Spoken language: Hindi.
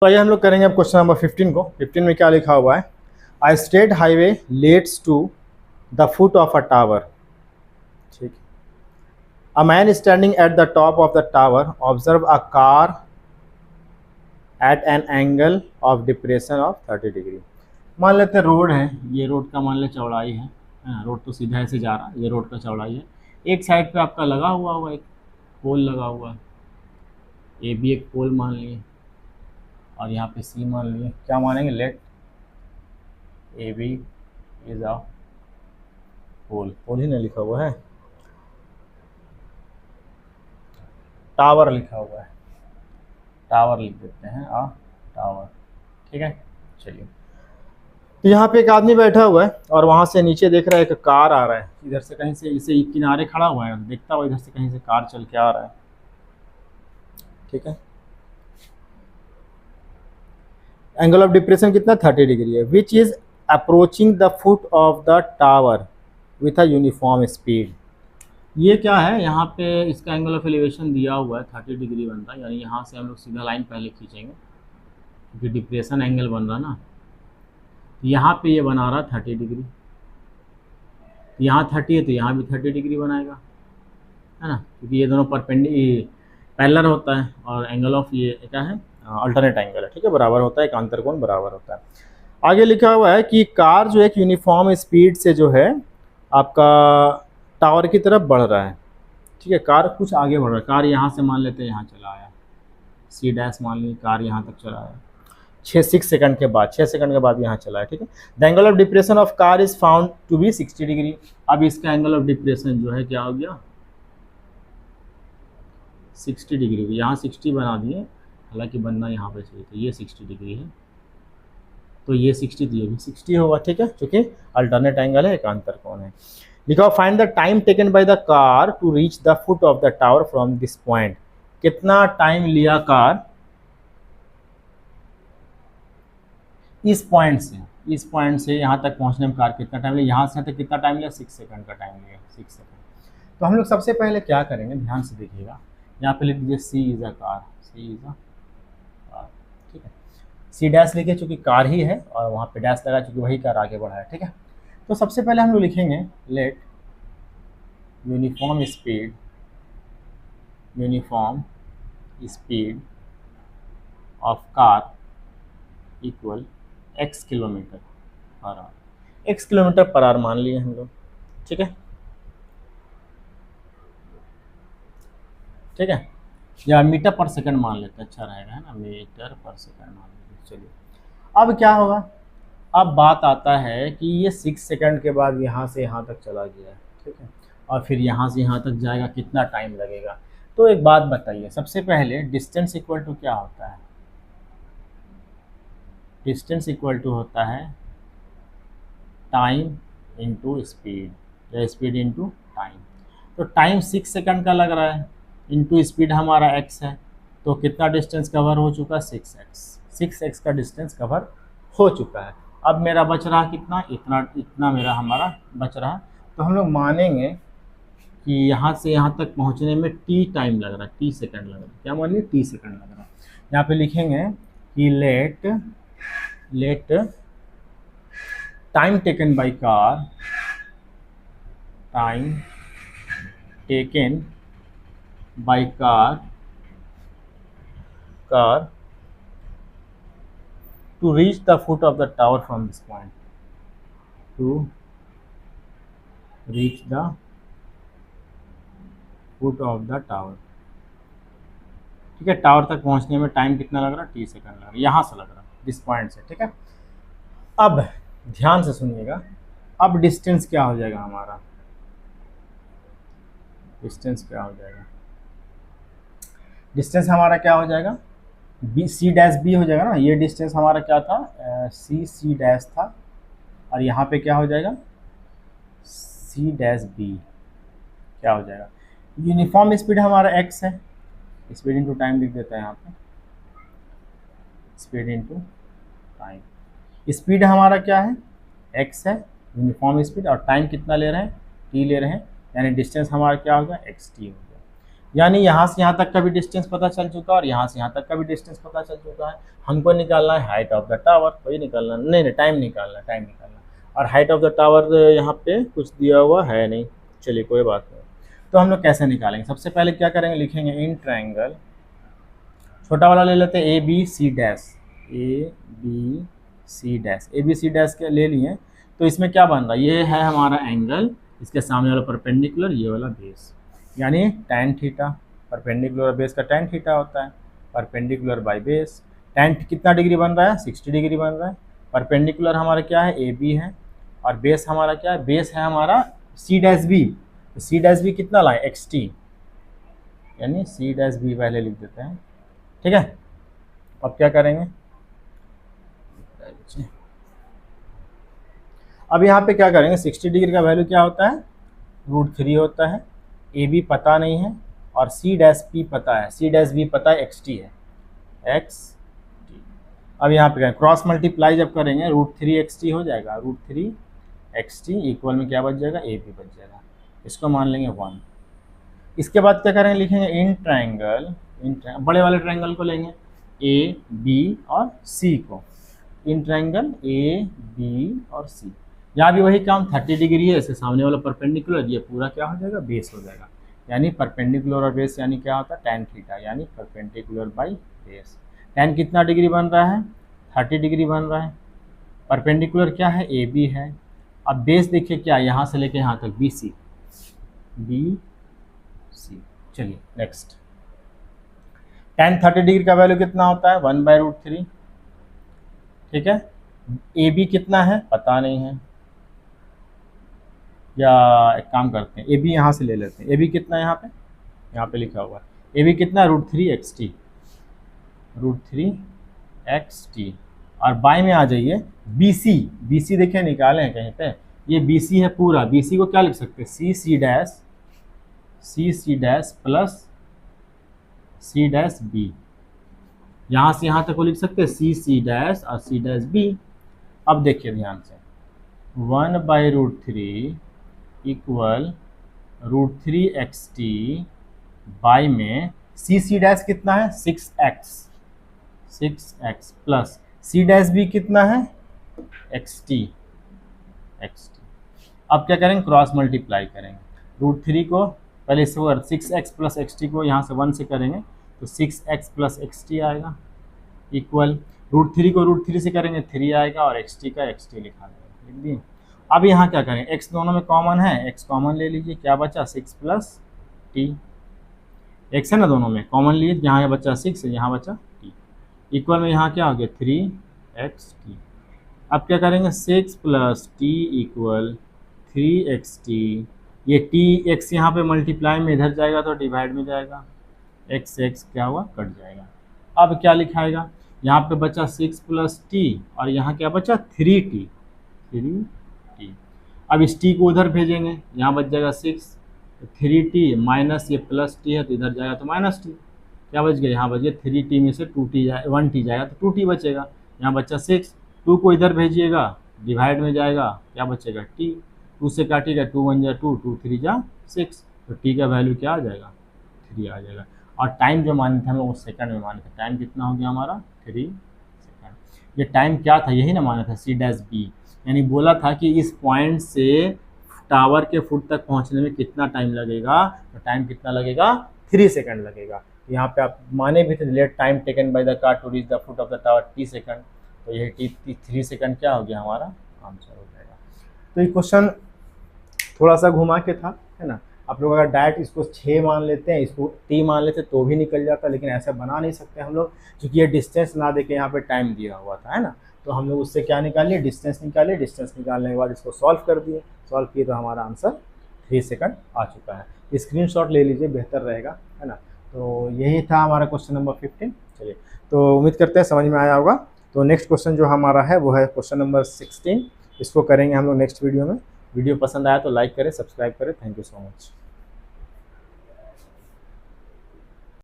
तो आइए हम लोग करेंगे अब क्वेश्चन नंबर 15 को। 15 में क्या लिखा हुआ है? A straight highway leads to the foot of a tower. ठीक। A man standing at the top of the tower observe a car at an angle of depression of 30 degree. मान लेते हैं रोड है, ये रोड का मान ले चौड़ाई है। रोड तो सीधा ऐसे जा रहा है, ये रोड का चौड़ाई है। एक साइड पे आपका लगा हुआ होगा, एक पोल लगा हुआ है, ये भी एक पोल मान लिए, और यहाँ पे सी मान लिए। क्या मानेंगे? Let A B is a pole. Pole ही नहीं लिखा हुआ है, टावर लिखा हुआ है। टावर लिख देते हैं, टावर। ठीक है, चलिए। तो यहाँ पे एक आदमी बैठा हुआ है और वहाँ से नीचे देख रहा है एक कार आ रहा है। इधर से कहीं से, इसे किनारे खड़ा हुआ है, देखता हुआ इधर से कहीं से कार चल के आ रहा है। ठीक है, एंगल ऑफ डिप्रेशन कितना? 30 डिग्री है। Which is approaching the foot of the tower with a uniform speed. ये क्या है? यहाँ पे इसका एंगल ऑफ एलिवेशन दिया हुआ है, 30 डिग्री बनता है। यानी यहाँ से हम लोग सीधा लाइन पहले खींचेंगे क्योंकि डिप्रेशन एंगल बन रहा ना। यहाँ पे ये बना रहा 30 डिग्री, यहाँ 30 है तो यहाँ भी 30 डिग्री बनाएगा, है ना, क्योंकि ये दोनों पैरेलल होता है और एंगल ऑफ ये क्या है? अल्टरनेट एंगल है। ठीक है, बराबर होता है, एक अंतर कोण बराबर होता है। आगे लिखा हुआ है कि कार जो एक यूनिफॉर्म स्पीड से जो है आपका टावर की तरफ बढ़ रहा है। ठीक है, कार कुछ आगे बढ़ रहा है। कार यहाँ से मान लेते हैं यहाँ चला आया, सी डैश मान ली, कार यहाँ तक चला आया 6 सेकंड के बाद, 6 सेकंड के बाद यहाँ चला है। ठीक है, the angle of depression of car is found to be 60 degree. अब इसका एंगल ऑफ डिप्रेशन जो है क्या हो गया? 60 डिग्री। यहाँ 60 बना दिए, हालांकि बनना यहाँ पे चाहिए था। ये 60 डिग्री है तो ये 60 तो ये भी 60 होगा। ठीक है, क्योंकि अल्टरनेट एंगल है, एकांतर कोण है। लिखा find the time taken by the car to reach the foot of the tower from this point. कितना टाइम लिया कार इस पॉइंट से यहाँ तक पहुँचने में? कार कितना टाइम लिया? यहाँ से तक कितना टाइम लिया? 6 सेकंड का टाइम लिया, 6 सेकंड। तो हम लोग सबसे पहले क्या करेंगे, ध्यान से देखिएगा। यहाँ पे लिख दीजिए C is a car, C is a car. ठीक है, सी डैश लिखे चूँकि कार ही है और वहाँ पे डैश लगा चूँकि वही कार आगे बढ़ा है। ठीक है, तो सबसे पहले हम लोग लिखेंगे let uniform speed of car equal x kilometre per hour. x kilometre per hour मान लिए हम लोग। ठीक है, ठीक है, या मीटर पर सेकंड मान लेते हैं, अच्छा रहेगा, है ना, मीटर पर सेकंड मान लेते। चलिए, अब क्या होगा? अब बात आता है कि ये 6 सेकंड के बाद यहाँ से यहाँ तक चला गया है। ठीक है, और फिर यहाँ से यहाँ तक जाएगा, कितना टाइम लगेगा? तो एक बात बताइए, सबसे पहले डिस्टेंस इक्वल टू क्या होता है? डिस्टेंस इक्वल टू होता है टाइम इंटू स्पीड, या स्पीड इंटू टाइम। तो टाइम 6 सेकंड का लग रहा है, इंटू स्पीड हमारा x है, तो कितना डिस्टेंस कवर हो चुका? 6x का डिस्टेंस कवर हो चुका है। अब मेरा बच रहा कितना? इतना मेरा हमारा बच रहा। तो हम लोग मानेंगे कि यहाँ से यहाँ तक पहुँचने में t टाइम लग रहा है, t सेकंड लग रहा है। क्या मान लीजिए? t सेकंड लग रहा है। यहाँ पे लिखेंगे कि let time taken by car, time taken by car to reach the foot of the tower from this point, to reach the foot of the tower। ठीक है, टावर तक पहुंचने में टाइम कितना लग रहा है? t सेकंड लग रहा है, यहाँ से लग रहा है, दिस पॉइंट से। ठीक है, अब ध्यान से सुनिएगा, अब डिस्टेंस क्या हो जाएगा हमारा? डिस्टेंस क्या हो जाएगा? डिस्टेंस हमारा क्या हो जाएगा? बी सी डैश बी हो जाएगा ना। ये डिस्टेंस हमारा क्या था? सी डैश था, और यहाँ पे क्या हो जाएगा? C dash B. क्या हो जाएगा? यूनिफॉर्म स्पीड हमारा x है, स्पीड इंटू टाइम लिख देता है यहाँ पे, स्पीड इंटू टाइम। स्पीड हमारा क्या है? x है, यूनिफॉर्म स्पीड, और टाइम कितना ले रहे हैं? t ले रहे हैं, यानी डिस्टेंस हमारा क्या हो गया? xt हो गया। यानी यहाँ से यहाँ तक का भी डिस्टेंस पता चल चुका है और यहाँ से यहाँ तक का भी डिस्टेंस पता चल चुका है। हमको निकालना है हाइट ऑफ द टावर, वही निकालना नहीं, टाइम निकालना, टाइम निकालना। और हाइट ऑफ द टावर यहाँ पे कुछ दिया हुआ है नहीं, चलिए कोई बात नहीं। तो हम लोग कैसे निकालेंगे, सबसे पहले क्या करेंगे, लिखेंगे इन ट्रायंगल, छोटा वाला ले लेते हैं A B C dash, A B C dash, A B C dash के ले लिए। तो इसमें क्या बन रहा है, ये है हमारा एंगल, इसके सामने वाला परपेंडिकुलर, ये वाला बेस, यानी tan थीटा, परपेंडिकुलर बेस का tan थीटा होता है, परपेंडिकुलर बाय बेस। tan कितना डिग्री बन रहा है, 60 डिग्री बन रहा है। परपेंडिकुलर हमारा क्या है, ए बी है, और बेस हमारा क्या है, बेस है हमारा सी डैश बी। तो सी डैश बी कितना लाए, एक्स टी, यानी सी डैश बी पहले लिख देते हैं, ठीक है। अब क्या करेंगे, अब यहाँ पे क्या करेंगे, 60 डिग्री का वैल्यू क्या होता है, √3 होता है। ए बी पता नहीं है और सी डैश पी पता है, सी डैश बी पता है, एक्स टी है, एक्स टी। अब यहाँ पे क्रॉस मल्टीप्लाई जब करेंगे √3 एक्स टी हो जाएगा, √3 एक्स टी इक्वल में क्या बच जाएगा, ए बी बच जाएगा, इसको मान लेंगे 1। इसके बाद क्या करेंगे, लिखेंगे इन ट्रायंगल, बड़े वाले ट्रायंगल को लेंगे, ए बी और सी को, इन ट्रायंगल ए बी और सी। यहाँ भी वही काम, 30 डिग्री है, इसके सामने वाला परपेंडिकुलर, ये पूरा क्या हो जाएगा, बेस हो जाएगा। यानी परपेंडिकुलर और बेस यानी क्या होता है, tan थीटा, यानी परपेंडिकुलर बाई बेस। tan कितना डिग्री बन रहा है, 30 डिग्री बन रहा है। परपेंडिकुलर क्या है, ए बी है। अब बेस देखिए क्या, यहाँ से लेके यहाँ तक बी सी, बी सी। चलिए नेक्स्ट, tan 30 डिग्री का वैल्यू कितना होता है, 1/√3, ठीक है। ए बी कितना है पता नहीं है, या एक काम करते हैं, ए बी यहाँ से ले लेते हैं। ए बी कितना है, यहाँ पे लिखा हुआ है, ए बी कितना है, √3 एक्स टी, √3 एक्स टी। और बाई में आ जाइए, बी सी, बी सी देखिए निकाले हैं कहीं पे, ये बी सी है पूरा, बी सी को क्या लिख सकते हैं, C C dash, C C dash plus C dash B. यहाँ से यहाँ तक को लिख सकते हैं सी सी डैश और सी डैश बी। अब देखिए ध्यान से, 1/√3 इक्वल √3 एक्स टी बाई में सी सी डैश कितना है, 6x plus C dash B कितना है, एक्स टी। अब क्या करेंगे, क्रॉस मल्टीप्लाई करेंगे, √3 को पहले इससे 6x प्लस एक्स टी को यहाँ से 1 से करेंगे तो 6x प्लस एक्स टी आएगा, इक्वल √3 को √3 से करेंगे 3 आएगा, और एक्स टी का एक्स टी लिखा देगा, लिख दिए। अब यहाँ क्या करें, x दोनों में कॉमन है, x कॉमन ले लीजिए, क्या बचा, 6 प्लस टी, x है ना दोनों में, कॉमन लिए, यहाँ बचा 6 है, यहाँ बचा t, इक्वल में यहाँ क्या हो गया, 3xt। अब क्या करेंगे, 6 प्लस टी इक्वल 3xt। ये x यहाँ पे मल्टीप्लाई में इधर जाएगा तो डिवाइड में जाएगा, x क्या हुआ, कट जाएगा। अब क्या लिखाएगा, यहाँ पे बचा 6 प्लस टी और यहाँ क्या बचा, 3t। अब इस t को उधर भेजेंगे, यहाँ बच जाएगा 6, 3t माइनस ये प्लस t है तो इधर जाएगा तो माइनस t, क्या बच गया, यहाँ बच गया 3t में से 2t जाए 1t जाएगा तो 2t बचेगा, यहाँ बच्चा 6, 2 को इधर भेजिएगा डिवाइड में जाएगा, क्या बचेगा t, 2 से काटिएगा, 2 1 जा 2, 2 3 जा 6, तो t का वैल्यू क्या आ जाएगा, 3 आ जाएगा। और टाइम जो माने थे हम लोग सेकंड में माने थे, टाइम कितना हो गया हमारा, 3 सेकंड। ये टाइम क्या था, यही ना माना था, सी डैश बी, यानी बोला था कि इस पॉइंट से टावर के फुट तक पहुंचने में कितना टाइम लगेगा, तो टाइम कितना लगेगा, 3 सेकंड लगेगा। यहाँ पे आप माने भी थे, let time taken by the car to reach the foot of the tower t second, तो ये 3 सेकंड क्या हो गया हमारा आंसर हो जाएगा। तो ये क्वेश्चन थोड़ा सा घुमा के था, है ना। आप लोग अगर डायरेक्ट इसको 6 मान लेते हैं, इसको t मान लेते तो भी निकल जाता, लेकिन ऐसा बना नहीं सकते हम लोग, क्योंकि ये डिस्टेंस ना देके यहाँ पे टाइम दिया हुआ था, है ना। तो हम लोग उससे क्या निकालिए, डिस्टेंस निकालिए, डिस्टेंस निकालने के बाद इसको सॉल्व कर दिए, सॉल्व किए तो हमारा आंसर 3 सेकंड आ चुका है। स्क्रीनशॉट ले लीजिए, बेहतर रहेगा, है ना। तो यही था हमारा क्वेश्चन नंबर 15। चलिए, तो उम्मीद करते हैं समझ में आया होगा। तो नेक्स्ट क्वेश्चन जो हमारा है वो है क्वेश्चन नंबर 16, इसको करेंगे हम लोग नेक्स्ट वीडियो में। वीडियो पसंद आया तो लाइक करें, सब्सक्राइब करें। Thank you so much.